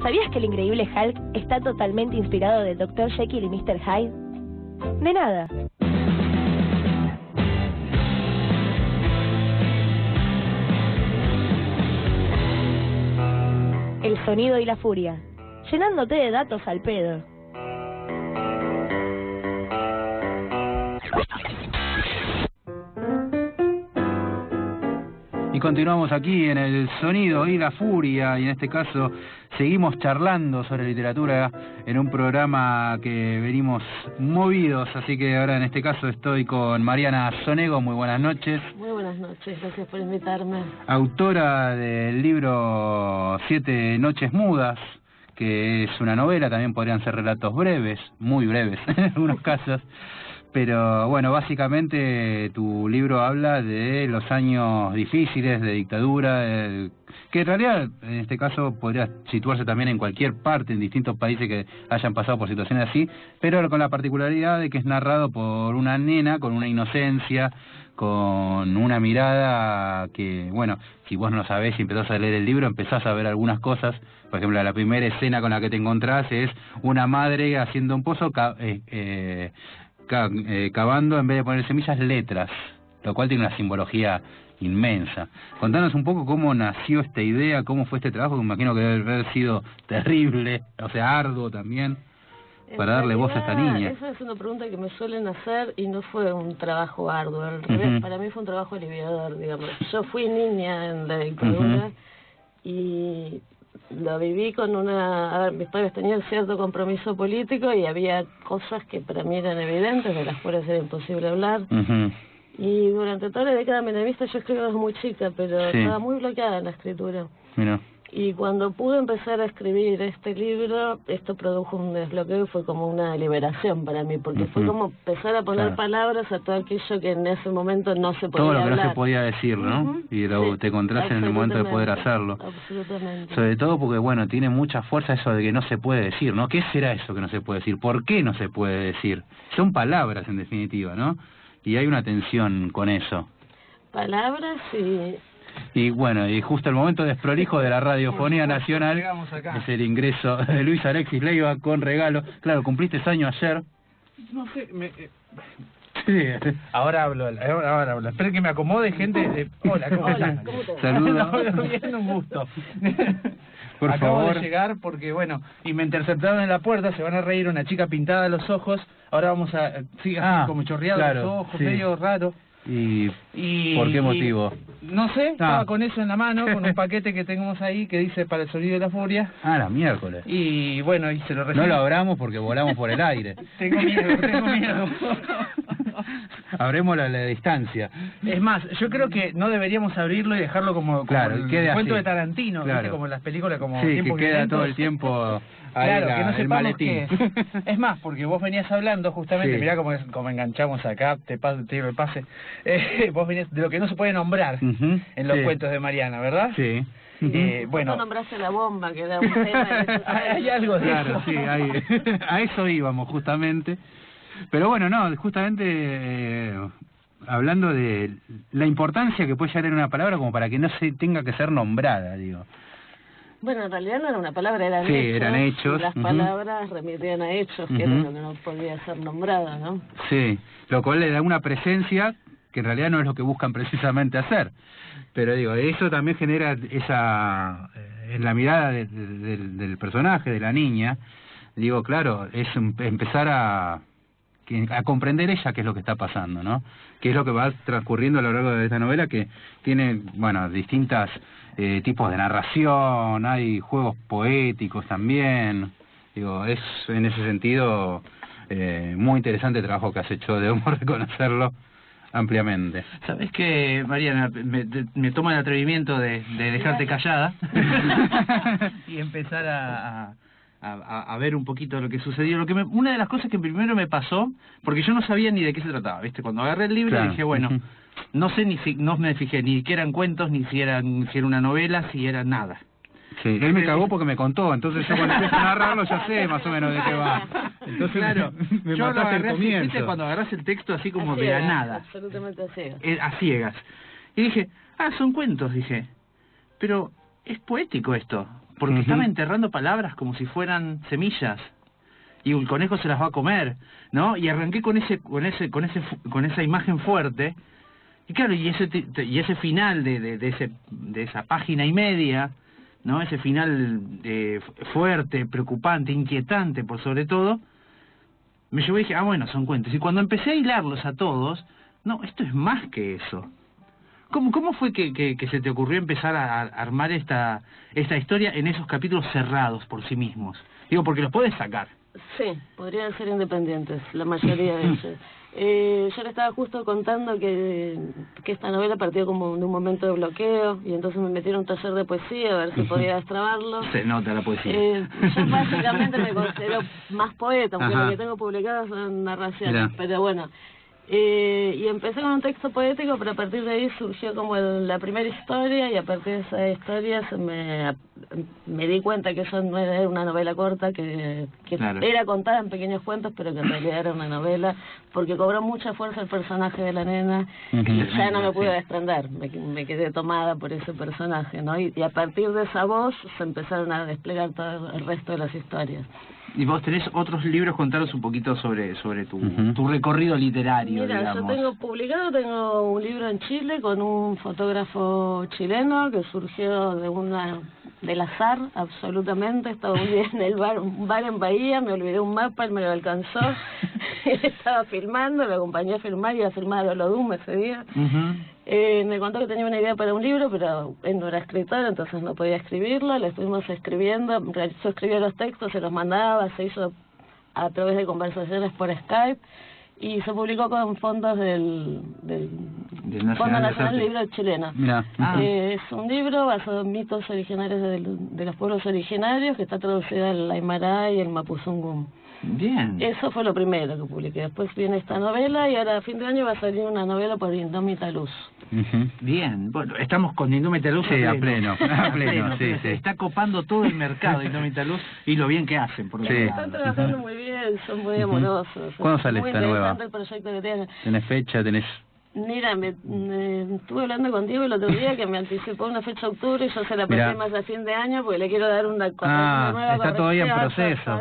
¿Sabías que el increíble Hulk está totalmente inspirado de Dr. Jekyll y Mr. Hyde? De nada. El sonido y la furia, llenándote de datos al pedo. Y continuamos aquí en el sonido y la furia, y en este caso seguimos charlando sobre literatura en un programa que venimos movidos, así que ahora en este caso estoy con Mariana Sonego. Muy buenas noches. Muy buenas noches, gracias por invitarme. Autora del libro 7 Noches Mudas, que es una novela, también podrían ser relatos breves, muy breves en algunos casos. Pero bueno, básicamente tu libro habla de los años difíciles de dictadura, que en realidad en este caso podría situarse también en cualquier parte, en distintos países que hayan pasado por situaciones así, pero con la particularidad de que es narrado por una nena con una inocencia, con una mirada que, bueno, si vos no sabés y empezás a leer el libro, empezás a ver algunas cosas. Por ejemplo, la primera escena con la que te encontrás es una madre haciendo un pozo, cavando, en vez de poner semillas, letras, lo cual tiene una simbología inmensa. Contanos un poco cómo nació esta idea, cómo fue este trabajo, que me imagino que debe haber sido terrible, o sea, arduo también, para darle voz a esta niña. Esa es una pregunta que me suelen hacer y no fue un trabajo arduo, al revés, para mí fue un trabajo aliviador, digamos. Yo fui niña en la dictadura y lo viví con una... A ver, mis padres tenían cierto compromiso político y había cosas que para mí eran evidentes, de las cuales era imposible hablar. Y durante toda la década menemista yo escribí desde muy chica, pero estaba muy bloqueada en la escritura. Mira. Y cuando pude empezar a escribir este libro, esto produjo un desbloqueo y fue como una liberación para mí, porque fue como empezar a poner palabras a todo aquello que en ese momento no se podía hablar. Todo lo que no se podía decir, ¿no? Y luego te encontrás en el momento de poder hacerlo. Absolutamente. Sobre todo porque, bueno, tiene mucha fuerza eso de que no se puede decir, ¿no? ¿Qué será eso que no se puede decir? ¿Por qué no se puede decir? Son palabras, en definitiva, ¿no? Y hay una tensión con eso. Palabras y bueno, y justo el momento desprolijo de la radiofonía nacional es el ingreso de Luis Alexis Leiva con regalo. Claro, cumpliste año ayer. No sé, sí. Ahora hablo. Esperen que me acomode, gente. Hola, ¿cómo estás? Saludos. Bien, un gusto. Acabo de llegar porque, bueno, y me interceptaron en la puerta, se van a reír, una chica pintada los ojos. Ahora vamos a... Sí, así como chorreado los ojos, medio raro. ¿Y por qué motivo? No sé, estaba con eso en la mano, con un paquete que tenemos ahí que dice para el sonido de la furia. La miércoles. Y bueno, y se lo recibí. No lo abramos porque volamos por el aire. Tengo miedo. Abremos la distancia. Es más, yo creo que no deberíamos abrirlo y dejarlo como el cuento así de Tarantino, ¿viste? Como en las películas, como tiempo que queda todo el tiempo ahí que no sepamos qué es. Es más, porque vos venías hablando justamente, mirá cómo enganchamos acá, te digo el pase. Vos venías de lo que no se puede nombrar en los cuentos de Mariana, ¿verdad? Sí. Bueno, no nombraste la bomba, que da un tema. Hay algo de eso. Sí, a eso íbamos justamente. Pero bueno, no, justamente hablando de la importancia que puede llegar en una palabra como para que no se tenga que ser nombrada, digo. Bueno, en realidad no era una palabra, eran hechos. Y las palabras remitían a hechos, que era lo que no podía ser nombrado, ¿no? Sí, lo cual le da una presencia que en realidad no es lo que buscan precisamente hacer. Pero digo, eso también genera esa... en la mirada del personaje, de la niña, digo, claro, es empezar a comprender ella qué es lo que está pasando, ¿no? Qué es lo que va transcurriendo a lo largo de esta novela, que tiene, bueno, distintos tipos de narración, hay juegos poéticos también. Digo, es en ese sentido muy interesante el trabajo que has hecho, debemos reconocerlo ampliamente. ¿Sabés qué, Mariana? Me toma el atrevimiento de dejarte callada y empezar a ver un poquito lo que sucedió. Una de las cosas que primero me pasó, porque yo no sabía ni de qué se trataba, ¿viste? Cuando agarré el libro dije, bueno, no sé no me fijé ni que eran cuentos, ni si era una novela, si era nada. Sí, él me cagó porque me contó, entonces yo cuando empiezo a narrarlo ya sé más o menos de qué va. Entonces claro, me mataste el comienzo. ¿Viste? Cuando agarrás el texto así como de la nada. Absolutamente a ciegas. A ciegas. Y dije, son cuentos, dije. Pero es poético esto. porque estaba enterrando palabras como si fueran semillas, y el conejo se las va a comer, ¿no? Y arranqué con esa imagen fuerte, y claro, y ese final de esa página y media, ¿no? Ese final fuerte, preocupante, inquietante por sobre todo, me llevó y dije, bueno, son cuentos. Y cuando empecé a hilarlos a todos, no, esto es más que eso. ¿Cómo fue que se te ocurrió empezar a armar esta historia en esos capítulos cerrados por sí mismos? Digo, porque los puedes sacar. Sí, podrían ser independientes, la mayoría de ellos. Yo le estaba justo contando que esta novela partió como de un momento de bloqueo, y entonces me metí en un taller de poesía a ver si podía destrabarlo. Se nota la poesía. Yo básicamente me considero más poeta, porque lo que tengo publicado son narraciones, pero bueno. Y empecé con un texto poético, pero a partir de ahí surgió como la primera historia, y a partir de esa historia me di cuenta que eso no era una novela corta, que claro, era contada en pequeños cuentos, pero que en realidad era una novela, porque cobró mucha fuerza el personaje de la nena, y ya no me pude desprender, me quedé tomada por ese personaje, ¿no? Y a partir de esa voz se empezaron a desplegar todo el resto de las historias. Y vos tenés otros libros, contaros un poquito sobre tu recorrido literario. Mira, digamos. Yo tengo un libro en Chile con un fotógrafo chileno que surgió del azar, absolutamente. Estaba un día en un bar en Bahía, me olvidé un mapa, él me lo alcanzó, estaba filmando, lo acompañé a filmar, iba a filmar a Olodum ese día. Me contó que tenía una idea para un libro, pero él no era escritor, entonces no podía escribirlo. Le estuvimos escribiendo, yo escribía los textos, se los mandaba, se hizo a través de conversaciones por Skype, y se publicó con fondos del Fondo Nacional del Libro Chileno. Es un libro basado en mitos originarios de los pueblos originarios, que está traducido al aymara y el mapuzungún. Bien. Eso fue lo primero que publiqué. Después viene esta novela, y ahora a fin de año va a salir una novela por Indómita Luz. Bien, bueno, estamos con Indómita Luz a pleno, sí. Está copando todo el mercado Indómita Luz, y lo bien que hacen, por Están trabajando muy bien, son muy amorosos. ¿Cuándo sale esta nueva? El proyecto que tienen. ¿Tenés fecha? Mira, estuve hablando con Diego el otro día, que me anticipó una fecha de octubre, y yo se la pasé más a fin de año, porque le quiero dar una nueva. Está todavía en proceso.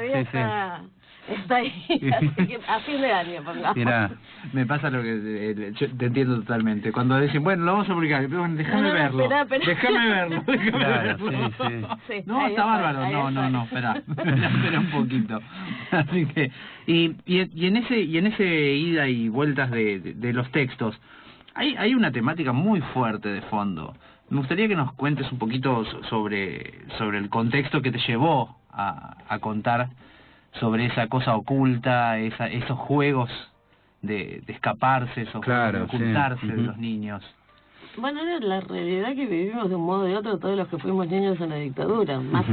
Está ahí, así que a fin de año, pongamos. Mira, me pasa lo que yo te entiendo totalmente. Cuando dicen, bueno, lo vamos a publicar, pero bueno, déjame verlo. Déjame verlo. Sí, no, está bárbaro. No, espera un poquito. Así que y en ese ida y vueltas de los textos, hay una temática muy fuerte de fondo. Me gustaría que nos cuentes un poquito sobre el contexto que te llevó a contar sobre esa cosa oculta, esos juegos de escaparse, esos juegos de ocultarse de los niños. Bueno, era la realidad que vivimos de un modo o de otro todos los que fuimos niños en la dictadura, más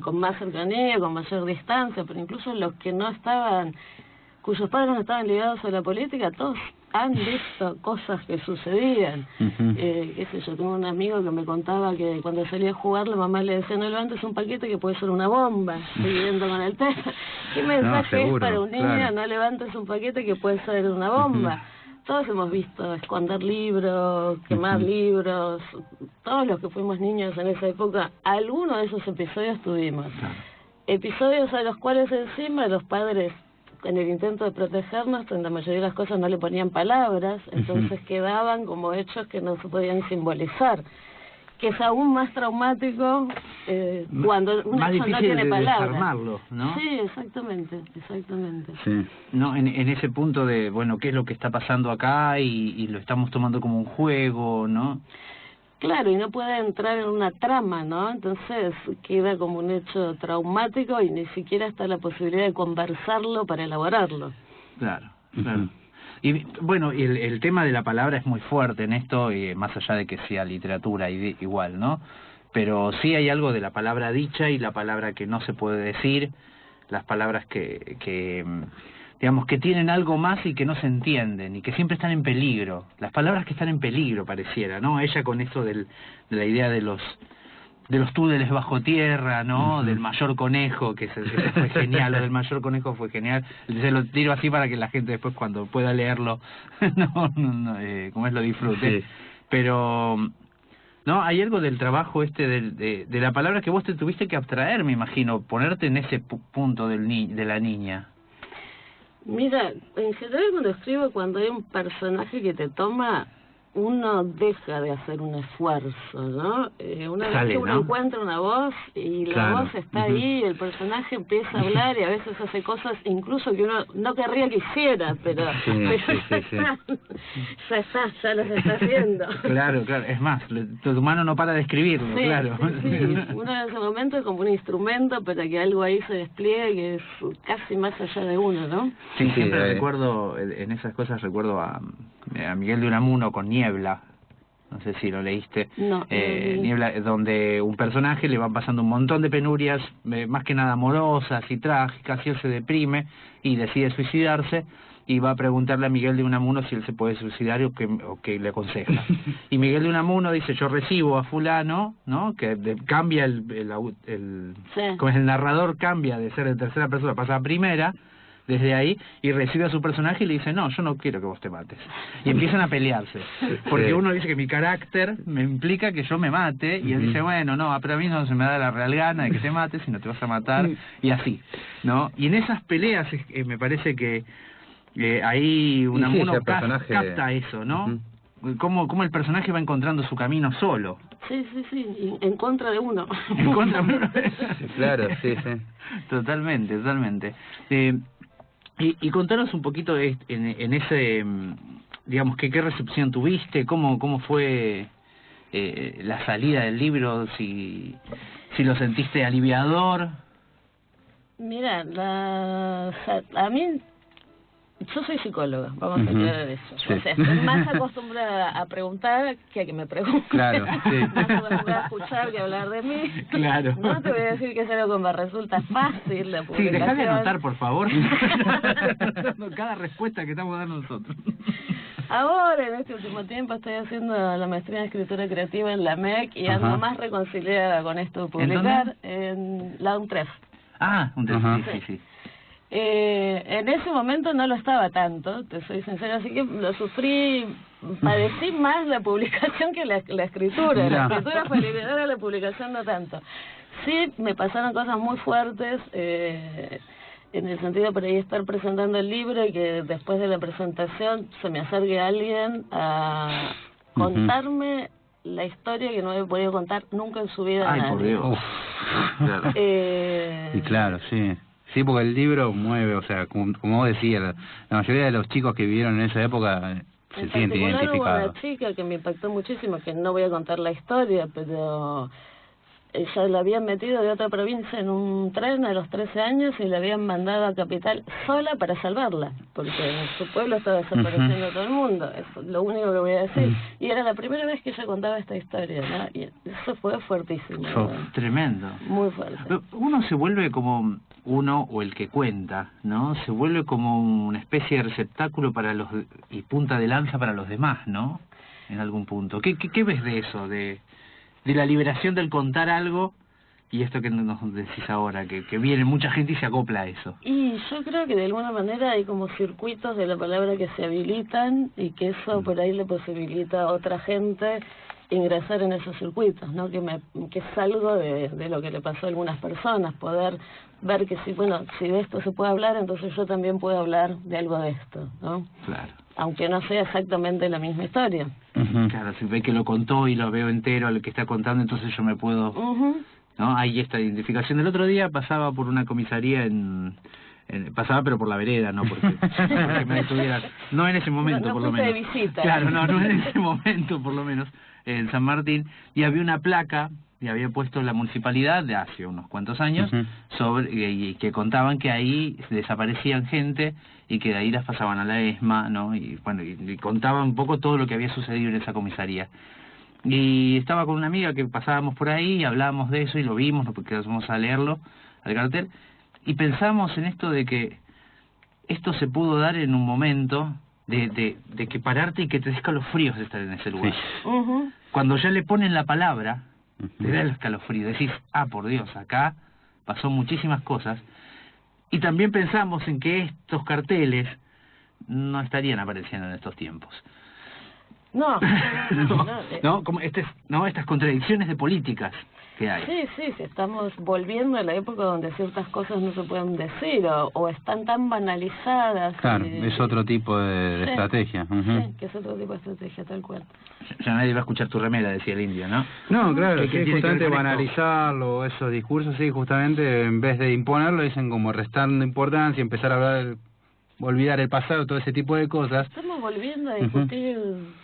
con más cercanía, con mayor distancia, pero incluso los que no estaban, cuyos padres no estaban ligados a la política, todos han visto cosas que sucedían. Qué sé yo, tengo un amigo que me contaba que cuando salía a jugar la mamá le decía, no levantes un paquete que puede ser una bomba, siguiendo con el tema. ¿Qué mensaje es para un niño? Claro. No levantes un paquete que puede ser una bomba. Todos hemos visto esconder libros, quemar libros, todos los que fuimos niños en esa época, alguno de esos episodios tuvimos. Episodios a los cuales encima los padres, en el intento de protegernos, en la mayoría de las cosas no le ponían palabras, entonces quedaban como hechos que no se podían simbolizar, que es aún más traumático cuando un hecho no tiene palabras. Desarmarlo, ¿no? Sí, exactamente. Sí. No, en ese punto de, bueno, ¿qué es lo que está pasando acá? Y lo estamos tomando como un juego, ¿no? Claro, y no puede entrar en una trama, ¿no? Entonces queda como un hecho traumático y ni siquiera está la posibilidad de conversarlo para elaborarlo. Claro. Y bueno, el tema de la palabra es muy fuerte en esto, más allá de que sea literatura igual, ¿no? Pero sí hay algo de la palabra dicha y la palabra que no se puede decir, las palabras que digamos, que tienen algo más y que no se entienden y que siempre están en peligro. Las palabras que están en peligro, pareciera, ¿no? Ella con esto de la idea de los túneles bajo tierra, ¿no? Del mayor conejo, que eso fue genial, lo del mayor conejo fue genial. Se lo tiro así para que la gente después cuando pueda leerlo, como es, lo disfrute. Sí. Pero ¿no? Hay algo del trabajo de la palabra que vos te tuviste que abstraer, me imagino, ponerte en ese punto de la niña. Mira, en general cuando escribo, cuando hay un personaje que te toma, uno deja de hacer un esfuerzo, ¿no? Una vez que uno encuentra una voz y la voz está ahí, el personaje empieza a hablar y a veces hace cosas incluso que uno no querría que hiciera, pero ya las está haciendo. Claro, es más, tu mano no para de escribirlo, claro. Uno en ese momento es como un instrumento para que algo ahí se despliegue que es casi más allá de uno, ¿no? Sí, siempre recuerdo, en esas cosas recuerdo a Miguel de Unamuno con Niebla, no sé si lo leíste. Niebla, donde un personaje le van pasando un montón de penurias, más que nada amorosas y trágicas, y él se deprime y decide suicidarse, y va a preguntarle a Miguel de Unamuno si él se puede suicidar o qué le aconseja. Y Miguel de Unamuno dice, yo recibo a fulano, ¿no? Que cambia como es el narrador, cambia de ser de tercera persona, pasa a primera, desde ahí, y recibe a su personaje y le dice, no, yo no quiero que vos te mates. Y empiezan a pelearse, porque uno dice que mi carácter me implica que yo me mate, y él dice, bueno, no, pero a mí no se me da la real gana de que te mates, sino te vas a matar, y así, ¿no? Y en esas peleas me parece que ahí Unamuno capta eso, ¿no? Cómo el personaje va encontrando su camino solo. Sí, en contra de uno. En contra de uno. Claro, sí. Totalmente. Y contanos un poquito en ese, digamos, qué recepción tuviste, cómo fue la salida del libro, si lo sentiste aliviador. Mira, a mí, yo soy psicóloga, vamos a aclarar eso. O sea, estoy más acostumbrada a preguntar que a que me pregunten. Claro, Más acostumbrada a escuchar que a hablar de mí. Claro. No te voy a decir que es algo que me resulta fácil la publicación. Sí, dejá de anotar, por favor. Cada respuesta que estamos dando nosotros. Ahora, en este último tiempo, estoy haciendo la maestría en escritura creativa en la MEC y ando más reconciliada con esto de publicar en la UNTREF. Ah, UNTREF, sí. En ese momento no lo estaba tanto, te soy sincera, así que lo sufrí, padecí más la publicación que la escritura. La escritura fue liberada, la publicación no tanto. Sí, me pasaron cosas muy fuertes, en el sentido por ahí estar presentando el libro y que después de la presentación se me acerque alguien a contarme la historia que no había podido contar nunca en su vida. Ay, por Dios. Claro. Y claro, sí. Sí, porque el libro mueve, o sea, como vos decías, la mayoría de los chicos que vivieron en esa época se sienten identificados. Hubo una chica que me impactó muchísimo, que no voy a contar la historia, pero ella la habían metido de otra provincia en un tren a los 13 años y la habían mandado a Capital sola para salvarla, porque en su pueblo estaba desapareciendo todo el mundo, es lo único que voy a decir. Y era la primera vez que ella contaba esta historia, ¿no? Y eso fue fuertísimo. Tremendo. Muy fuerte. Uno se vuelve como uno o el que cuenta, ¿no? Se vuelve como una especie de receptáculo para y punta de lanza para los demás, ¿no? En algún punto. ¿Qué ves de eso? De la liberación del contar algo y esto que nos decís ahora, que viene mucha gente y se acopla a eso. Y yo creo que de alguna manera hay como circuitos de la palabra que se habilitan y que eso por ahí le posibilita a otra gente ingresar en esos circuitos, ¿no? Que es algo de lo que le pasó a algunas personas, poder ver que si de esto se puede hablar, entonces yo también puedo hablar de algo de esto, ¿no? Claro. Aunque no sea exactamente la misma historia. Claro, si ve que lo contó y lo veo entero al que está contando, entonces yo me puedo... ¿no? Hay esta identificación. El otro día pasaba por una comisaría pasaba pero por la vereda, no porque me detuvieran. No en ese momento, por lo menos. De visita. Claro, no en ese momento, por lo menos, en San Martín, y había una placa y había puesto la municipalidad de hace unos cuantos años y que contaban que ahí desaparecían gente y que de ahí las pasaban a la ESMA, ¿no? Y bueno, y contaban un poco todo lo que había sucedido en esa comisaría. Y estaba con una amiga que pasábamos por ahí y hablábamos de eso y lo vimos, porque fuimos a leerlo, al cartel, y pensamos en esto de que esto se pudo dar en un momento de que pararte y que te dé escalofríos de estar en ese lugar. Cuando ya le ponen la palabra, te da el escalofrío, decís, por Dios, acá pasó muchísimas cosas. Y también pensamos en que estos carteles no estarían apareciendo en estos tiempos. No, no, como estas contradicciones de políticas que hay. Sí, estamos volviendo a la época donde ciertas cosas no se pueden decir o están tan banalizadas. Claro, es otro tipo de estrategia. Sí, que es otro tipo de estrategia, tal cual. Ya nadie va a escuchar tu remera, decía el indio, ¿no? No, claro, que sí, justamente banalizarlo, esos discursos, sí, justamente en vez de imponerlo, dicen como restando importancia, empezar a hablar, olvidar el pasado, todo ese tipo de cosas. Estamos volviendo a discutir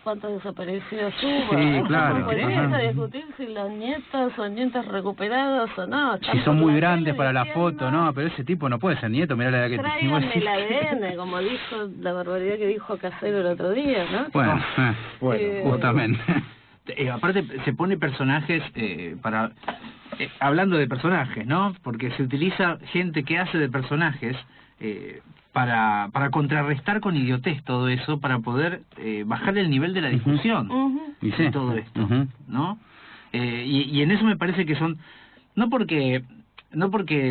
cuántos desaparecidos hubo. Sí, claro. Estamos volviendo a discutir si los nietos son nietos recuperados o no. Si son muy grandes para la foto, no, pero ese tipo no puede ser nieto, mirá la edad que tiene. Tráiganme el ADN, como dijo la barbaridad que dijo Casero el otro día, ¿no? Bueno, justamente. Aparte se pone personajes hablando de personajes, ¿no? Porque se utiliza gente que hace de personajes para contrarrestar con idiotez todo eso, para poder bajar el nivel de la discusión de todo esto, ¿no? Y en eso me parece que son no porque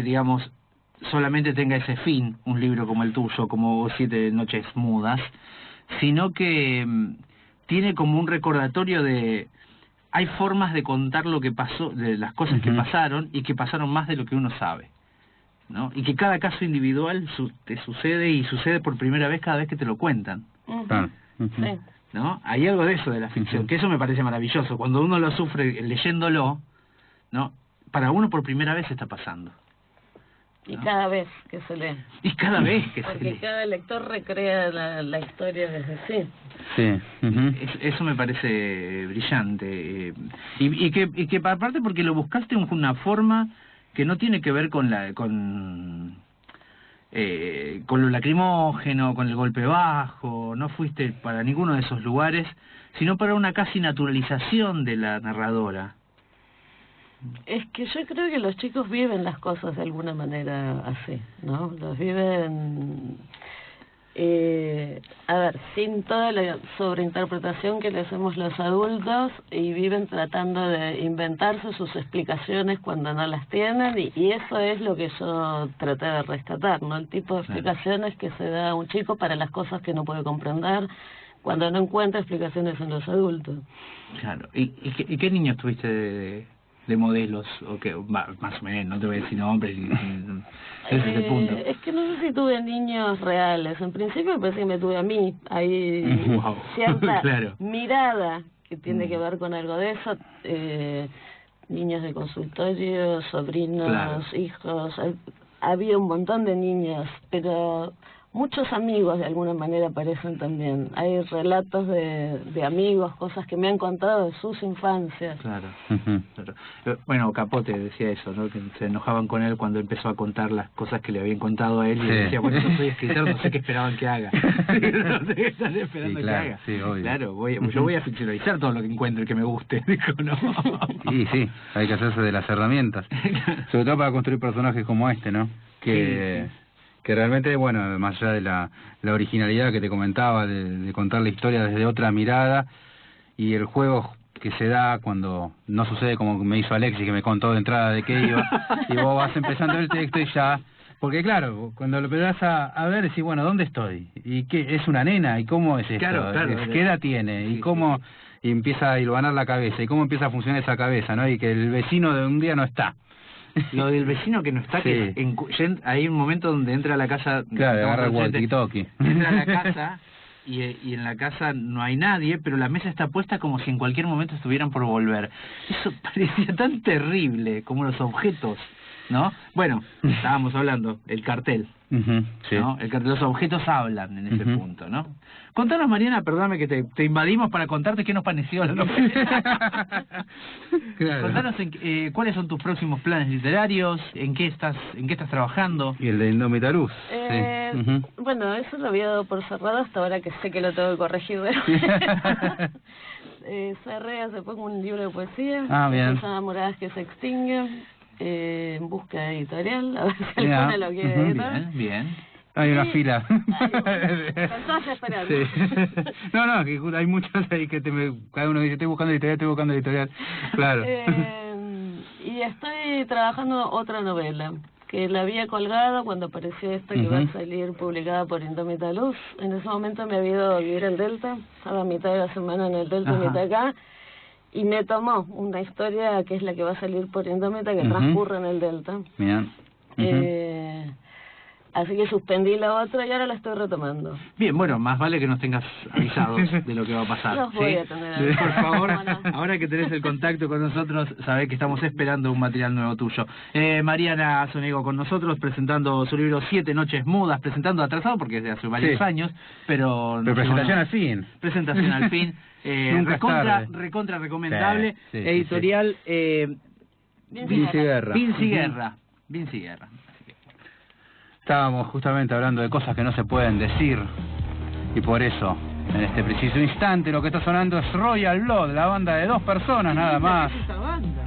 digamos solamente tenga ese fin un libro como el tuyo, como 7 noches mudas, sino que tiene como un recordatorio de hay formas de contar lo que pasó, de las cosas que pasaron y que pasaron más de lo que uno sabe, ¿no? Y que cada caso individual te sucede y sucede por primera vez cada vez que te lo cuentan. Sí. ¿No? Hay algo de eso de la ficción, que eso me parece maravilloso. Cuando uno lo sufre leyéndolo, ¿no? Para uno por primera vez está pasando. Y cada vez que se lee. Y cada vez que se lee. Porque cada lector recrea la historia desde sí. Sí. Eso me parece brillante. Y que aparte porque lo buscaste en una forma que no tiene que ver con lo lacrimógeno, con el golpe bajo, no fuiste para ninguno de esos lugares, sino para una casi naturalización de la narradora. Es que yo creo que los chicos viven las cosas de alguna manera así, ¿no? Los viven, a ver, sin toda la sobreinterpretación que le hacemos los adultos, y viven tratando de inventarse sus explicaciones cuando no las tienen, y eso es lo que yo traté de rescatar, ¿no? El tipo de explicaciones que se da a un chico para las cosas que no puede comprender cuando no encuentra explicaciones en los adultos. Claro. ¿Y qué niños tuviste de modelos? O que más o menos, no te voy a decir nombres, ese es el punto. Es que no sé si tuve niños reales. En principio me parece que me tuve a mí. Hay cierta mirada que tiene que ver con algo de eso. Niños de consultorio, sobrinos, hijos. Había un montón de niños, pero muchos amigos de alguna manera aparecen también. Hay relatos de amigos, cosas que me han contado de sus infancias. Claro. Bueno, Capote decía eso, ¿no? Que se enojaban con él cuando empezó a contar las cosas que le habían contado a él, y decía, bueno, yo soy escritor, no sé qué esperaban que haga. No sé qué están esperando que haga. Sí, obvio. Claro, yo voy a ficcionalizar todo lo que encuentre que me guste. Dijo, no. Sí, hay que hacerse de las herramientas. Sobre todo para construir personajes como este, ¿no? Que realmente, bueno, más allá de la originalidad que te comentaba, de contar la historia desde otra mirada, y el juego que se da cuando no sucede como me hizo Alexis, que me contó de entrada de qué iba, y vos vas empezando el texto y ya... Porque claro, cuando lo empezás a ver, decís, bueno, ¿dónde estoy? ¿Y qué? ¿Es una nena? ¿Y cómo es esto? Claro. ¿Qué edad tiene? ¿Y cómo...? Y empieza a hilvanar la cabeza, y cómo empieza a funcionar esa cabeza, ¿no? Y que el vecino de un día no está. Lo del vecino que no está, que hay un momento donde entra a la casa... Claro, agarra el walkie-talkie. Entra a la casa y en la casa no hay nadie, pero la mesa está puesta como si en cualquier momento estuvieran por volver. Eso parecía tan terrible como los objetos, ¿no? Bueno, estábamos hablando, el cartel, ¿no? El cartel, los objetos hablan en ese punto, ¿no? Contanos, Mariana, perdóname que te invadimos para contarte qué nos pareció la novela. Claro. Contanos cuáles son tus próximos planes literarios, en qué estás trabajando. Y el de Indómita Luz. Bueno, eso lo había dado por cerrado hasta ahora que sé que lo tengo que corregir. Cerré hace poco un libro de poesía, bien. que se llama Moradas que se extinguen, en busca de editorial, a ver si alguna lo quiere editar. Bien. Hay una fila. Estás esperando. Sí. No, que hay muchos ahí que cada uno dice, estoy buscando editorial. Claro. Y estoy trabajando otra novela, que la había colgado cuando apareció esta que va a salir publicada por Indómita Luz. En ese momento me había ido a vivir al Delta, estaba mitad de la semana en el Delta y mitad acá, y me tomó una historia que es la que va a salir por Indómita, que transcurre en el Delta. Bien. Así que suspendí la otra y ahora la estoy retomando. Bien, bueno, más vale que nos tengas avisados de lo que va a pasar. Los voy a tener avisados. Por favor, ahora que tenés el contacto con nosotros, sabés que estamos esperando un material nuevo tuyo. Mariana Sonego con nosotros, presentando su libro 7 Noches Mudas, presentando atrasado porque es de hace varios años, pero presentación al fin. Presentación al fin. Recontra recomendable. Editorial Vinci Guerra. Vinci Guerra. Estábamos justamente hablando de cosas que no se pueden decir, y por eso, en este preciso instante, lo que está sonando es Royal Blood, la banda de 2 personas nada más,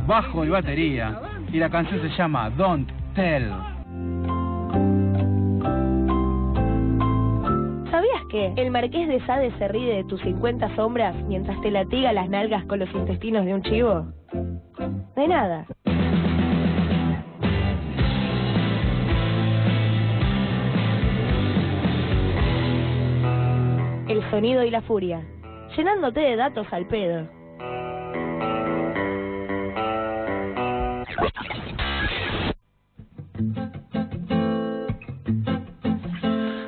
bajo y batería, y la canción se llama Don't Tell. ¿Sabías que el Marqués de Sade se ríe de tus 50 sombras mientras te latiga las nalgas con los intestinos de un chivo? De nada. El sonido y la furia, llenándote de datos al pedo.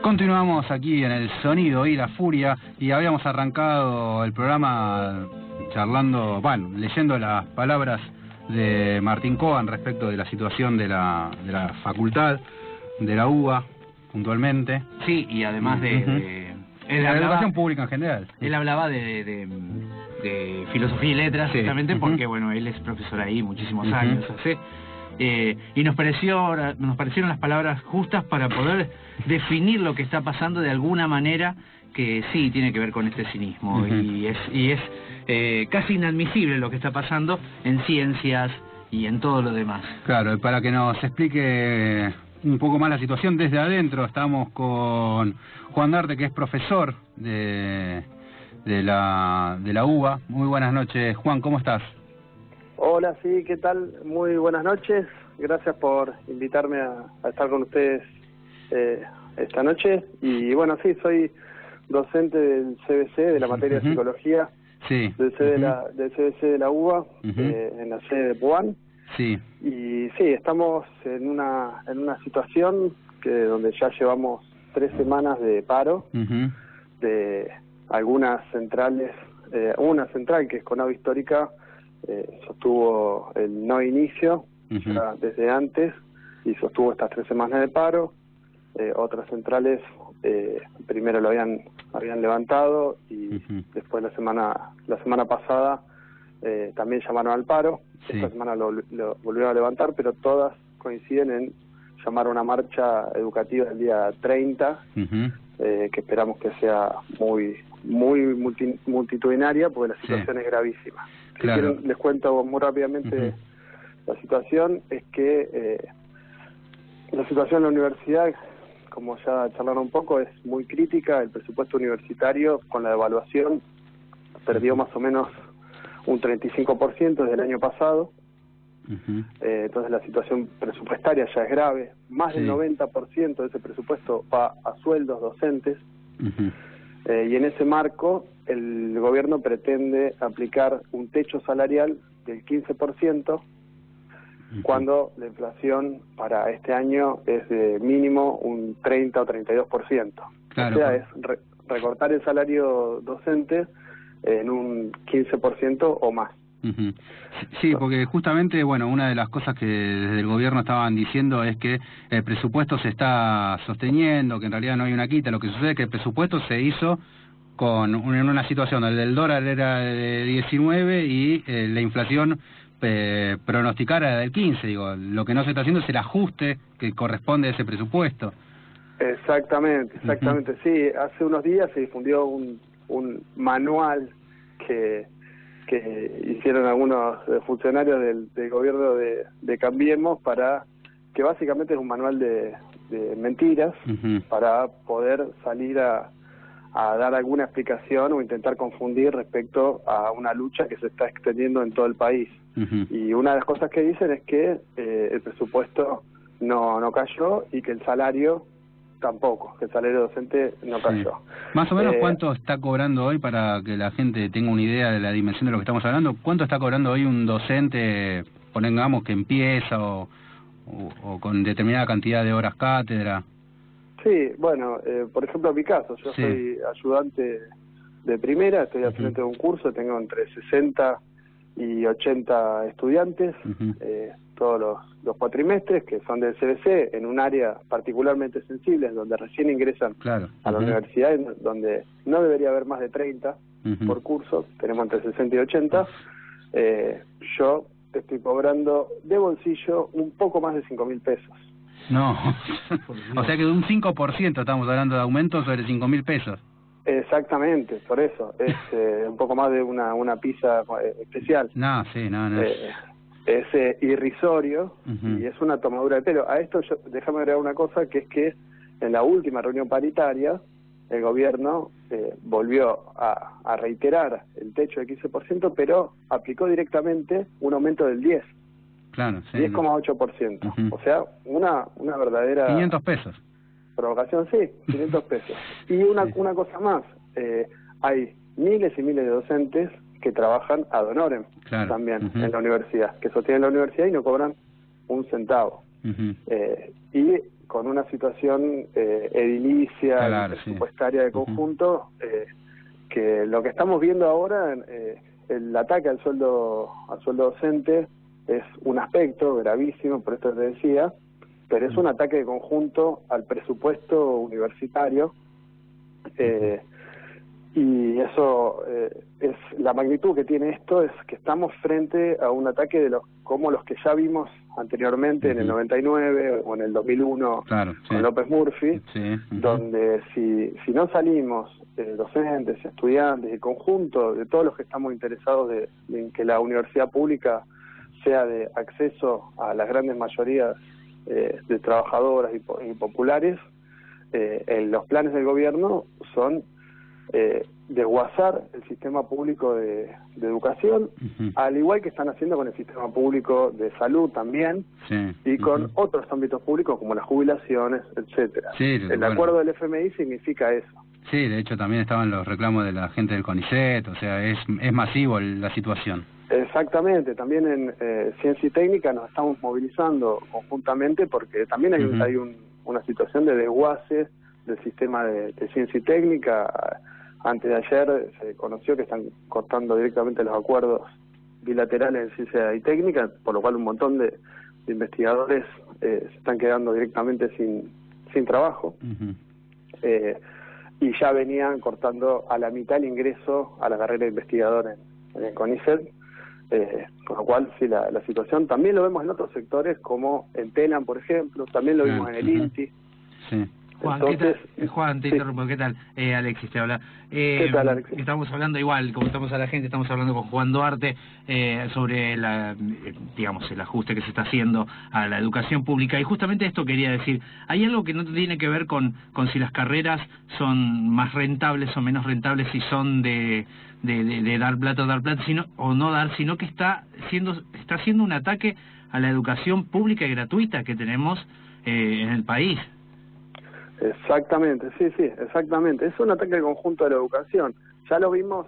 Continuamos aquí en el sonido y la furia, y habíamos arrancado el programa charlando, leyendo las palabras de Martín Coan respecto de la situación de la facultad, de la UBA, puntualmente. Sí, y además la educación pública en general. Él hablaba de filosofía y letras, justamente porque, bueno, él es profesor ahí muchísimos años, y nos parecieron las palabras justas para poder definir lo que está pasando de alguna manera, que sí tiene que ver con este cinismo, y es casi inadmisible lo que está pasando en ciencias y en todo lo demás. Claro, y para que nos explique un poco más la situación desde adentro, estamos con Juan Darte, que es profesor de la UBA. Muy buenas noches, Juan, ¿cómo estás? Hola, sí, ¿qué tal? Muy buenas noches. Gracias por invitarme a estar con ustedes esta noche. Y bueno, sí, soy docente del CBC, de la materia de psicología, del CBC de la UBA, en la sede de Puan. Sí. Y sí, estamos en una situación donde ya llevamos 3 semanas de paro de algunas centrales. Una central, que es Conado Histórica, sostuvo el no inicio ya desde antes y sostuvo estas 3 semanas de paro. Otras centrales primero lo habían levantado y después la semana pasada también llamaron al paro. Esta semana lo volvieron a levantar, pero todas coinciden en llamar a una marcha educativa el día 30, que esperamos que sea muy multitudinaria, porque la situación es gravísima. Claro. Si quieren, les cuento muy rápidamente la situación. Es que la situación en la universidad, como ya charlaron un poco, es muy crítica. El presupuesto universitario, con la devaluación, perdió más o menos un 35% desde el año pasado. Entonces la situación presupuestaria ya es grave. Más del 90% de ese presupuesto va a sueldos docentes. Y en ese marco el gobierno pretende aplicar un techo salarial del 15%, cuando la inflación para este año es de mínimo un 30 o 32%. Claro, o sea, es recortar el salario docente en un 15% o más. Sí, porque justamente, bueno, una de las cosas que desde el gobierno estaban diciendo es que el presupuesto se está sosteniendo, que en realidad no hay una quita. Lo que sucede es que el presupuesto se hizo en una situación donde el dólar era de 19 y la inflación pronosticada era del 15. Digo, lo que no se está haciendo es el ajuste que corresponde a ese presupuesto. Exactamente. Sí, hace unos días se difundió un manual que hicieron algunos funcionarios del gobierno de Cambiemos, para que básicamente es un manual de mentiras, para poder salir a dar alguna explicación o intentar confundir respecto a una lucha que se está extendiendo en todo el país. Y una de las cosas que dicen es que el presupuesto no cayó, y que el salario tampoco, que el salario docente no cayó. Sí. Más o menos, ¿cuánto está cobrando hoy, para que la gente tenga una idea de la dimensión de lo que estamos hablando? ¿Cuánto está cobrando hoy un docente, pongamos que empieza o con determinada cantidad de horas cátedra? Sí, bueno, por ejemplo, en mi caso, yo soy ayudante de primera, estoy al frente de un curso, tengo entre 60 y 80 estudiantes, todos los cuatrimestres, que son del CBC, en un área particularmente sensible, donde recién ingresan a la universidad, donde no debería haber más de 30 por curso, tenemos entre 60 y 80, yo estoy cobrando de bolsillo un poco más de 5.000 pesos. No, o sea que de un 5% estamos hablando de aumento sobre 5.000 pesos. Exactamente, por eso, es un poco más de una pizza especial. No, sí, no. Es irrisorio y es una tomadura de pelo. A esto déjame agregar una cosa, que es que en la última reunión paritaria el gobierno volvió a reiterar el techo del 15%, pero aplicó directamente un aumento del 10%. Claro, sí. 10,8%. O sea, una verdadera... 500 pesos. Provocación, sí, 500 pesos. Y una cosa más, hay miles y miles de docentes que trabajan ad honorem también en la universidad, que sostienen la universidad y no cobran un centavo. Y con una situación edilicia, presupuestaria de conjunto, que lo que estamos viendo ahora, el ataque al sueldo docente, es un aspecto gravísimo, por esto te decía, pero es un ataque de conjunto al presupuesto universitario, y eso es la magnitud que tiene esto, es que estamos frente a un ataque como los que ya vimos anteriormente en el 99 o en el 2001 con López Murphy, donde si no salimos docentes, estudiantes, el conjunto de todos los que estamos interesados en que la universidad pública sea de acceso a las grandes mayorías de trabajadoras y populares, los planes del gobierno son desguazar el sistema público de educación, al igual que están haciendo con el sistema público de salud también, y con otros ámbitos públicos como las jubilaciones, etcétera. El acuerdo del FMI significa eso. Sí, de hecho también estaban los reclamos de la gente del CONICET, o sea, es masivo la situación. Exactamente, también en Ciencia y Técnica nos estamos movilizando conjuntamente, porque también hay una situación de desguace del sistema de Ciencia y Técnica. Antes de ayer se conoció que están cortando directamente los acuerdos bilaterales en Ciencia y Técnica, por lo cual un montón de investigadores se están quedando directamente sin trabajo. Y ya venían cortando a la mitad el ingreso a la carrera de investigador en el CONICET. Con lo cual, sí, la situación también lo vemos en otros sectores, como en TENAM, por ejemplo, también lo vimos en el INTI. Juan, entonces, ¿qué tal? Juan, te interrumpo, ¿qué tal? Alexis te habla. ¿Qué tal, Alexis? Estamos hablando igual, comentamos a la gente, estamos hablando con Juan Duarte sobre digamos, el ajuste que se está haciendo a la educación pública, y justamente esto quería decir. Hay algo que no tiene que ver con si las carreras son más rentables o menos rentables, si son de dar plata o dar plata, o no dar, sino que está haciendo un ataque a la educación pública y gratuita que tenemos en el país. Exactamente, sí, exactamente. Es un ataque al conjunto de la educación. Ya lo vimos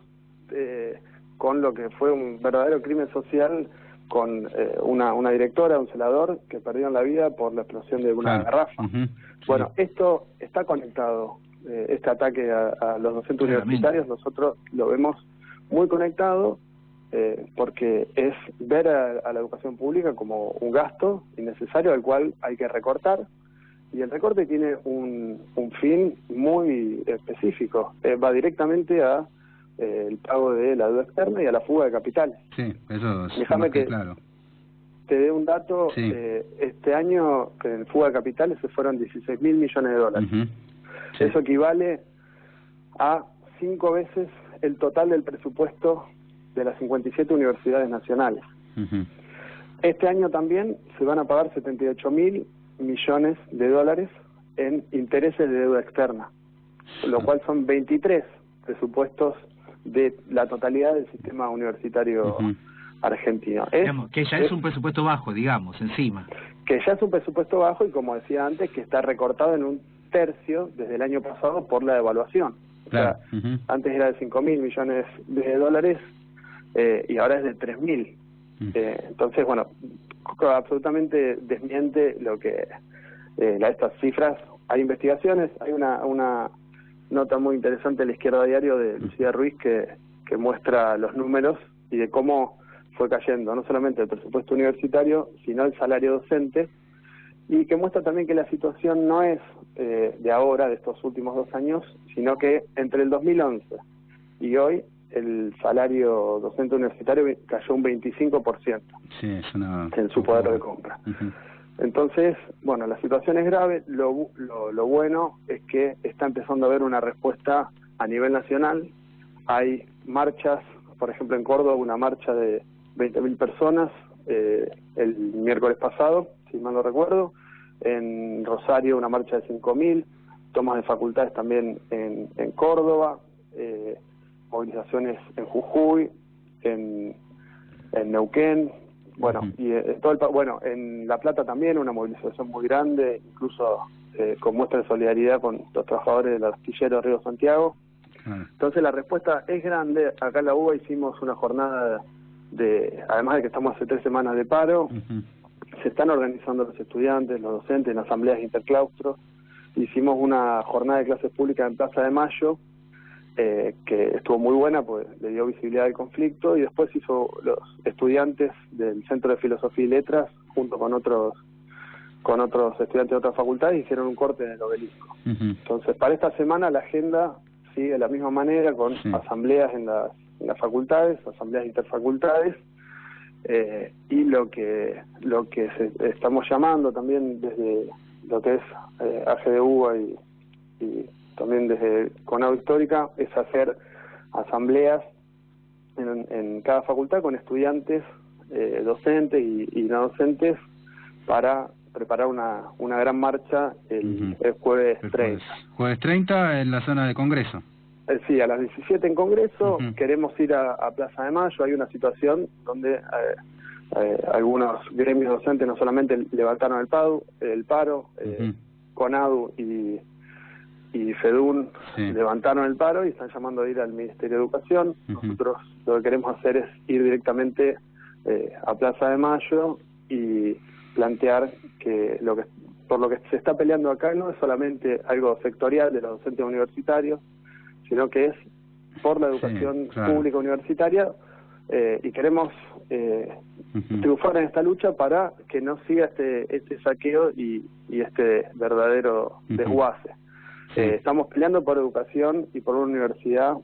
con lo que fue un verdadero crimen social, con una directora, un celador, que perdieron la vida por la explosión de una garrafa. Bueno, esto está conectado, este ataque a los docentes universitarios, nosotros lo vemos muy conectado, porque es ver a la educación pública como un gasto innecesario al cual hay que recortar. Y el recorte tiene un fin muy específico, va directamente a el pago de la deuda externa y a la fuga de capitales. Sí, eso es Déjame que claro. Te dé un dato, este año en fuga de capitales se fueron 16.000 millones de dólares. Eso equivale a 5 veces el total del presupuesto de las 57 universidades nacionales. Este año también se van a pagar 78.000 millones de dólares en intereses de deuda externa, lo cual son 23 presupuestos de la totalidad del sistema universitario argentino. Digamos, que ya es un presupuesto bajo, digamos, encima. Que ya es un presupuesto bajo y, como decía antes, que está recortado en 1/3 desde el año pasado por la devaluación. Claro. O sea, antes era de 5.000 millones de dólares y ahora es de 3.000. Entonces, bueno, absolutamente desmiente lo que estas cifras. Hay investigaciones, hay una nota muy interesante en La Izquierda Diario de Lucía Ruiz que muestra los números y de cómo fue cayendo no solamente el presupuesto universitario, sino el salario docente, y que muestra también que la situación no es de ahora, de estos últimos 2 años, sino que entre el 2011 y hoy el salario docente universitario cayó un 25% en su poder de compra. Entonces, bueno, la situación es grave. Lo bueno es que está empezando a haber una respuesta a nivel nacional. Hay marchas, por ejemplo en Córdoba, una marcha de 20.000 personas el miércoles pasado, si mal no recuerdo. En Rosario una marcha de 5.000, tomas de facultades también en Córdoba, movilizaciones en Jujuy, en Neuquén, bueno, y en La Plata también una movilización muy grande, incluso con muestra de solidaridad con los trabajadores del astillero Río Santiago. Entonces la respuesta es grande. Acá en la UBA hicimos una jornada además de que estamos hace 3 semanas de paro, se están organizando los estudiantes, los docentes en asambleas interclaustros. Hicimos una jornada de clases públicas en Plaza de Mayo, que estuvo muy buena, pues le dio visibilidad al conflicto, y después hizo los estudiantes del Centro de Filosofía y Letras, junto con otros estudiantes de otras facultades, hicieron un corte en el Obelisco. Entonces, para esta semana la agenda sigue de la misma manera, con asambleas en las facultades, asambleas interfacultades, y lo que estamos llamando también desde lo que es AGDUBA y también desde CONADU Histórica, es hacer asambleas en cada facultad con estudiantes, docentes y no docentes, para preparar una gran marcha el jueves 30. Jueves 30 en la zona de Congreso. Sí, a las 17 en Congreso. Queremos ir a Plaza de Mayo. Hay una situación donde algunos gremios docentes no solamente levantaron el paro, CONADU y FEDUN levantaron el paro y están llamando a ir al Ministerio de Educación. Nosotros lo que queremos hacer es ir directamente a Plaza de Mayo y plantear que por lo que se está peleando acá no es solamente algo sectorial de los docentes universitarios, sino que es por la educación pública universitaria, y queremos triunfar en esta lucha para que no siga este saqueo y este verdadero desguace. Estamos peleando por educación y por una universidad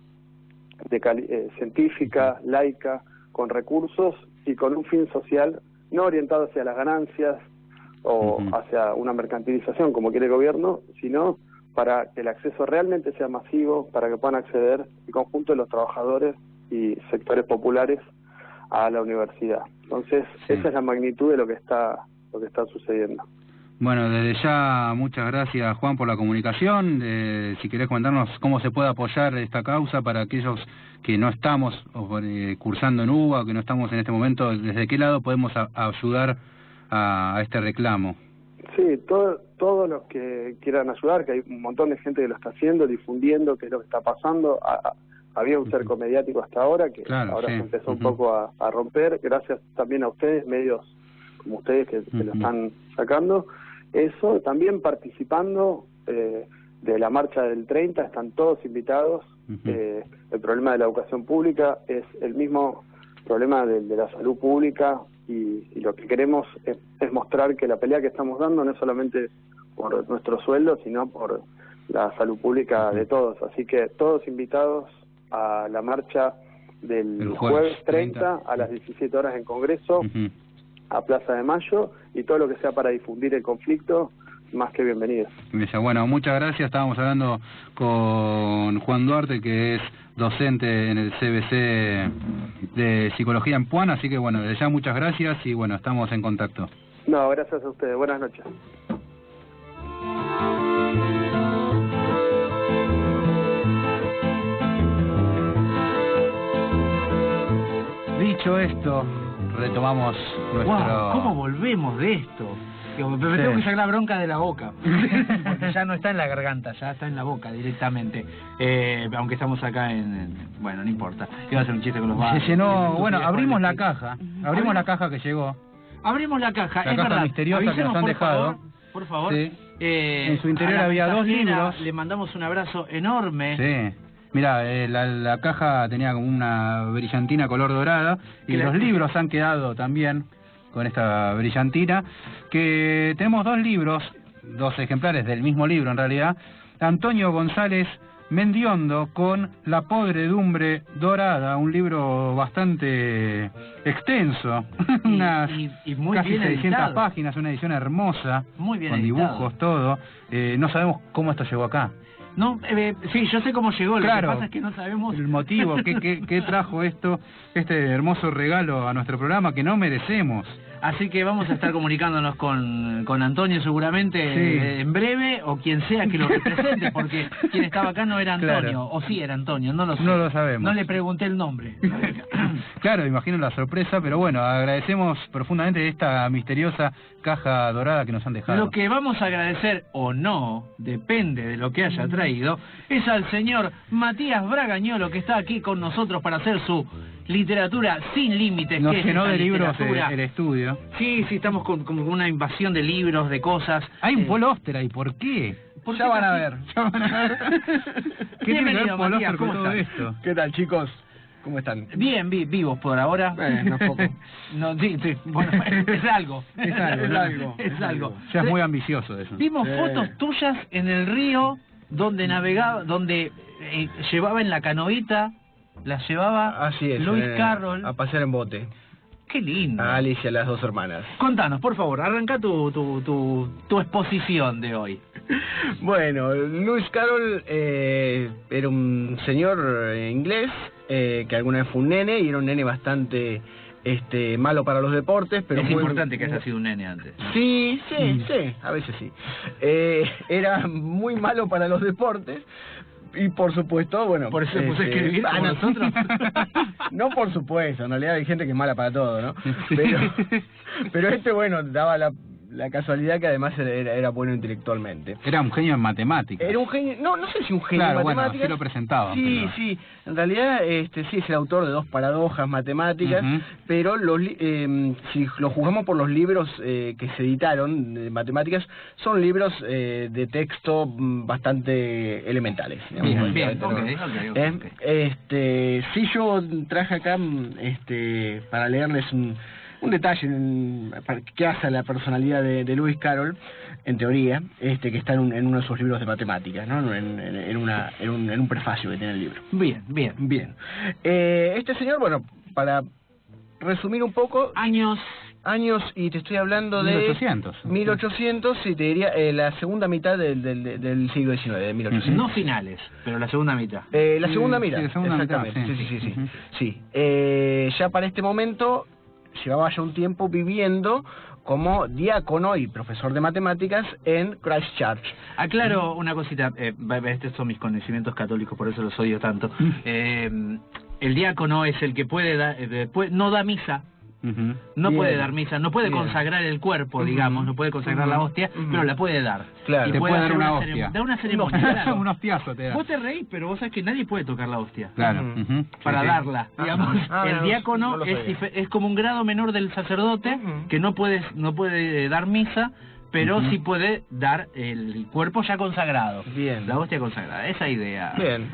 científica, laica, con recursos y con un fin social, no orientado hacia las ganancias o hacia una mercantilización como quiere el gobierno, sino para que el acceso realmente sea masivo, para que puedan acceder el conjunto de los trabajadores y sectores populares a la universidad. Entonces, esa es la magnitud de lo que está sucediendo. Bueno, desde ya muchas gracias, Juan, por la comunicación. Si querés comentarnos cómo se puede apoyar esta causa para aquellos que no estamos cursando en UBA, o que no estamos en este momento, ¿desde qué lado podemos ayudar a este reclamo? Sí, todos los que quieran ayudar, que hay un montón de gente que lo está haciendo, difundiendo qué es lo que está pasando. Había un cerco mediático hasta ahora, que ahora se empezó un poco a romper, gracias también a ustedes, medios como ustedes que lo están sacando. Eso, también participando de la marcha del 30, están todos invitados. El problema de la educación pública es el mismo problema de la salud pública, y lo que queremos es mostrar que la pelea que estamos dando no es solamente por nuestro sueldo, sino por la salud pública de todos. Así que todos invitados a la marcha del jueves 30 a las 17 horas en Congreso, a Plaza de Mayo, y todo lo que sea para difundir el conflicto, más que bienvenido. Bueno, muchas gracias. Estábamos hablando con Juan Duarte, que es docente en el CBC de Psicología en Puan, así que bueno, desde ya muchas gracias y bueno, estamos en contacto. No, gracias a ustedes. Buenas noches. Dicho esto, retomamos nuestro... Wow, ¿cómo volvemos de esto? Me tengo que sacar la bronca de la boca, porque ya no está en la garganta, ya está en la boca directamente. Aunque estamos acá bueno, no importa. Iba a hacer un chiste con los Se barrios. llenó, bueno, abrimos la caja que llegó. Abrimos la caja, La es caja verdad. misteriosa que Avísenos, nos han dejado. Por favor. Sí. En su interior a la había 2 mensajera libros. Le mandamos un abrazo enorme. Sí. Mira, la caja tenía como una brillantina color dorada y los libros han quedado también con esta brillantina, que tenemos 2 libros, 2 ejemplares del mismo libro en realidad. Antonio González Mendiondo con La podredumbre dorada, un libro bastante extenso, unas y muy casi bien 600 editado. páginas, una edición hermosa, Muy bien con editado. dibujos, todo. No sabemos cómo esto llegó acá. No, sí, yo sé cómo llegó, lo Claro, que pasa es que no sabemos el motivo, qué trajo esto, este hermoso regalo a nuestro programa que no merecemos. Así que vamos a estar comunicándonos con Antonio seguramente Sí. en breve, o quien sea que lo represente, porque quien estaba acá no era Antonio, Claro. o sí era Antonio, no lo sé. No lo sabemos. No le pregunté el nombre. Claro, imagino la sorpresa, pero bueno, agradecemos profundamente esta misteriosa caja dorada que nos han dejado. Lo que vamos a agradecer, o no, depende de lo que haya traído, es al señor Matías Bragañolo, que está aquí con nosotros para hacer su literatura sin límites. Nos que es llenó esa de libros literatura. el estudio. Sí, estamos con una invasión de libros, de cosas. Hay un Paul Auster ahí, ¿por qué? ¿Por Ya qué van a así? ver, ya van a ver. ¿Qué tiene que ver Bienvenido, Paul Matías, Auster con ¿cómo todo estás? esto? ¿Qué tal, chicos? ¿Cómo están? Bien, vivos por ahora. Bueno, poco. No, sí, bueno, es algo. Es algo, Es ¿no? algo. Es algo. Ya es muy ambicioso eso. Vimos Sí. fotos tuyas en el río donde navegaba, donde llevaba en la canoita, las llevaba Así es. Lewis Carroll. A pasear en bote. Qué lindo. A Alicia, las 2 hermanas. Contanos, por favor, arranca tu exposición de hoy. Bueno, Lewis Carroll era un señor inglés que alguna vez fue un nene y era un nene bastante malo para los deportes, pero es muy importante que haya sido un nene antes. Sí, a veces sí. Era muy malo para los deportes y por supuesto, bueno... ¿Por eso se puso a escribir como no, nosotros? No, por supuesto, en realidad hay gente que es mala para todo, ¿no? Pero bueno, daba la casualidad que además era bueno intelectualmente. Era un genio en matemáticas. Era un genio, no sé si un genio Claro, en bueno, matemáticas. así lo presentaban, Sí, pero- sí, en realidad sí es el autor de 2 paradojas matemáticas, Ujú. pero si lo juzgamos por los libros que se editaron de matemáticas, son libros de texto bastante elementales. digamos, Bien, básicamente, ok. Sí, yo traje acá para leerles un detalle que hace a la personalidad de Lewis Carroll, en teoría, que está en uno de sus libros de matemáticas, ¿no? En un prefacio que tiene el libro. Bien. Bien. Este señor, bueno, para resumir un poco, Años. y te estoy hablando de 1800. 1800, sí, te diría la segunda mitad del siglo XIX, de 1800. No finales, pero la segunda mitad. La segunda Sí, mitad, la segunda mitad, exactamente. sí. Sí. Ujú. Sí. Ya para este momento llevaba ya un tiempo viviendo como diácono y profesor de matemáticas en Christchurch. Aclaro una cosita, estos son mis conocimientos católicos, por eso los odio tanto. El diácono es el que puede dar, no da misa, Ujú. no Bien. puede dar misa, no puede Bien. consagrar el cuerpo, digamos, no puede consagrar la hostia, pero la puede dar. Claro. Y Te puede dar hacer una ceremonia. hostia. Da una ceremonia, claro. Un hostiazo te da. Vos te reís, pero vos sabés que nadie puede tocar la hostia. Claro. Ujú. Ujú. Para Sí, sí. darla, digamos. Ah, El diácono no lo es, sabía. es como un grado menor del sacerdote, Ujú. que no puede dar misa, pero Ujú. sí puede dar el cuerpo ya consagrado. Bien. La hostia consagrada, esa idea. Bien,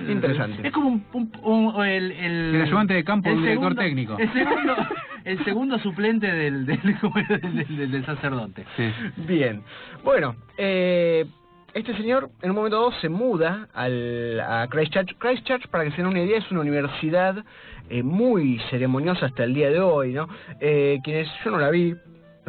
interesante. Es como el El ayudante de campo de un director técnico. El segundo suplente del sacerdote. Sí. Bien. Bueno, este señor en un momento dado se muda a Christchurch. Christchurch, para que se den una idea, es una universidad muy ceremoniosa hasta el día de hoy, ¿no? Yo no la vi,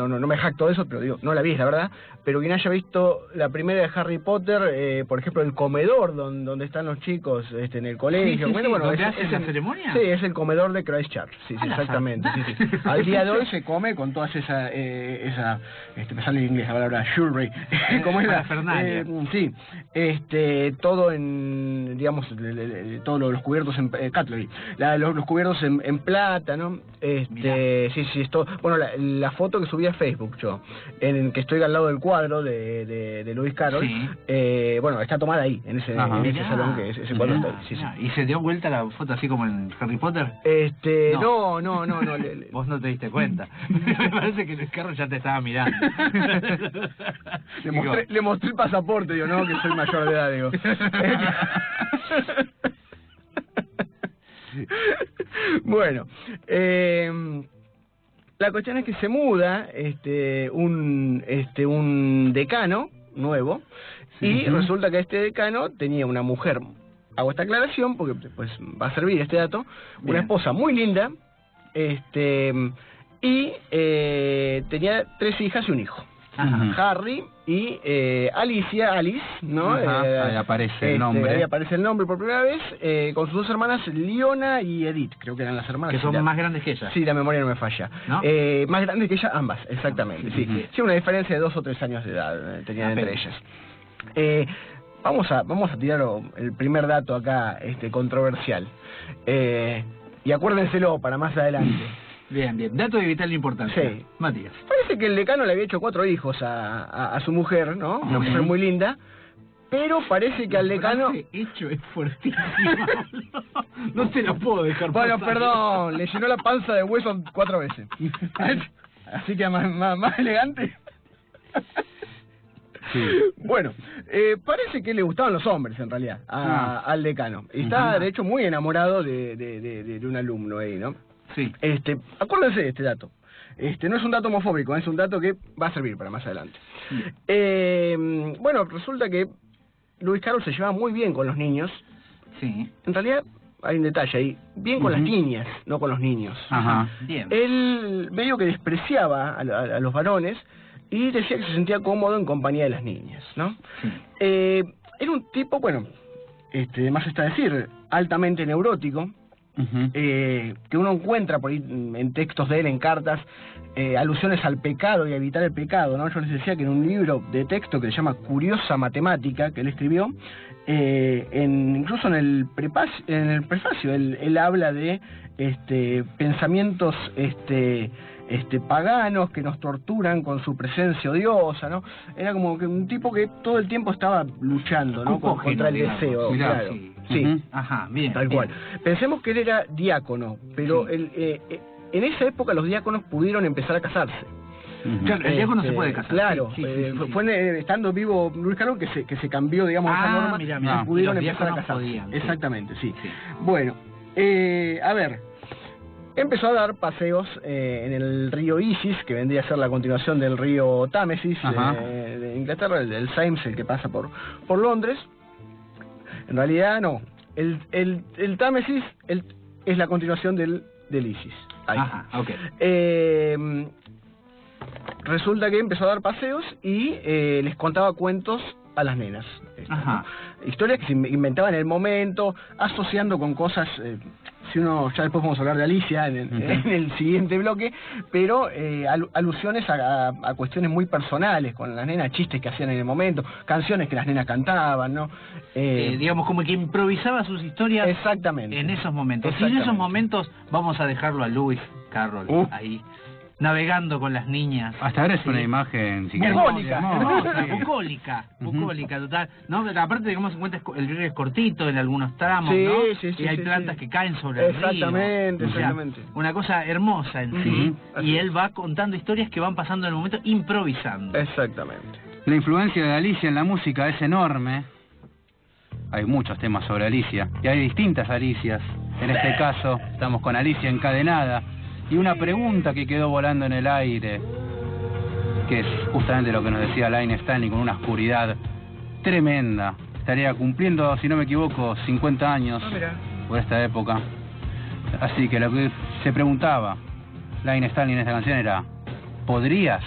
no me jacto de eso, pero digo, no la vi, es la verdad, pero quien haya visto la primera de Harry Potter, por ejemplo, el comedor donde están los chicos en el colegio, ¿Donde hacen la ceremonia? Sí, es el comedor de Christchurch, sí, exactamente. Sí. Al día de hoy se come con todas me sale en inglés la palabra jewelry, ¿cómo es la Fernalia? Sí, todo en, digamos, todos los cubiertos en cutlery, los cubiertos en plata, ¿no? Sí, esto, bueno, la foto que subí a Facebook yo, en que estoy al lado del cuadro de Lewis Carroll, sí. Bueno, está tomada ahí, en ese salón, que ese cuadro está ahí, sí. ¿Y se dio vuelta la foto así como en Harry Potter? No. Vos no te diste cuenta. Me parece que Lewis Carroll ya te estaba mirando. Le mostré el pasaporte, digo, no, que soy mayor de edad, digo. Bueno, la cuestión es que se muda un decano nuevo, y resulta que este decano tenía una mujer, hago esta aclaración porque pues va a servir este dato, una esposa muy linda, y tenía 3 hijas y un hijo. Harry y Alice, ¿no? Ahí aparece el nombre. Ahí aparece el nombre por primera vez, con sus 2 hermanas, Leona y Edith, creo que eran las hermanas. Que son más grandes que ella. Sí, la memoria no me falla. ¿No? Más grandes que ella, ambas, exactamente. Sí, una diferencia de 2 o 3 años de edad tenían entre ellas. Vamos a tirar el primer dato acá, controversial. Y acuérdenselo para más adelante. Bien, dato de vital importancia. Sí. Matías. Parece que el decano le había hecho 4 hijos a su mujer, ¿no? Una mujer muy linda, pero parece que al decano... hecho es fuertísimo. No te lo puedo dejar pasar. Bueno, perdón, le llenó la panza de hueso 4 veces. Así que más elegante. Sí. Bueno, parece que le gustaban los hombres en realidad al decano. Y está de hecho muy enamorado de un alumno ahí, ¿no? Sí. Acuérdense de este dato. No es un dato homofóbico, es un dato que va a servir para más adelante. Bueno, resulta que Lewis Carroll se llevaba muy bien con los niños. Sí. En realidad hay un detalle ahí, bien con las niñas, no con los niños. Bien. Él medio que despreciaba a los varones y decía que se sentía cómodo en compañía de las niñas, ¿no? Sí. Era un tipo, bueno, más está decir, altamente neurótico. Que uno encuentra por ahí en textos de él, en cartas, alusiones al pecado y a evitar el pecado, ¿no? Yo les decía que en un libro de texto que se llama Curiosa Matemática, que él escribió, incluso en el prefacio, él habla de pensamientos paganos que nos torturan con su presencia odiosa, ¿no? Era como que un tipo que todo el tiempo estaba luchando, ¿no? Contra el deseo, claro. Sí. Ajá, bien. Tal cual. Pensemos que él era diácono, pero en esa época los diáconos pudieron empezar a casarse. Claro, el diácono se puede casar. Claro, fue estando vivo Lewis Carroll que se cambió, digamos, esa norma, mirá, pudieron empezar a casarse. Podían, exactamente, sí. Bueno, a ver, empezó a dar paseos en el río Isis, que vendría a ser la continuación del río Támesis de Inglaterra, el Thames, el que pasa por Londres. En realidad no, el Támesis es la continuación del Isis. Ahí. Resulta que empezó a dar paseos y les contaba cuentos a las nenas. Historias que se inventaba en el momento, asociando con cosas... si uno, ya después vamos a hablar de Alicia en el siguiente bloque, pero alusiones a cuestiones muy personales con las nenas, chistes que hacían en el momento, canciones que las nenas cantaban, ¿no? Digamos, como que improvisaba sus historias. Exactamente. En esos momentos. Y en esos momentos vamos a dejarlo a Lewis Carroll ahí, navegando con las niñas. Hasta ahora es una imagen bucólica, total. No, aparte, digamos, en cuenta, el río es cortito en algunos tramos, ¿no? Y hay plantas que caen sobre el río. Exactamente. Una cosa hermosa en sí. Y él va contando historias que van pasando en el momento, improvisando. Exactamente. La influencia de Alicia en la música es enorme. Hay muchos temas sobre Alicia, y hay distintas Alicias. En este caso, estamos con Alicia Encadenada. Y una pregunta que quedó volando en el aire, que es justamente lo que nos decía Line Stanley, con una oscuridad tremenda. Estaría cumpliendo, si no me equivoco, 50 años por esta época. Así que lo que se preguntaba Line Stanley en esta canción era: ¿podrías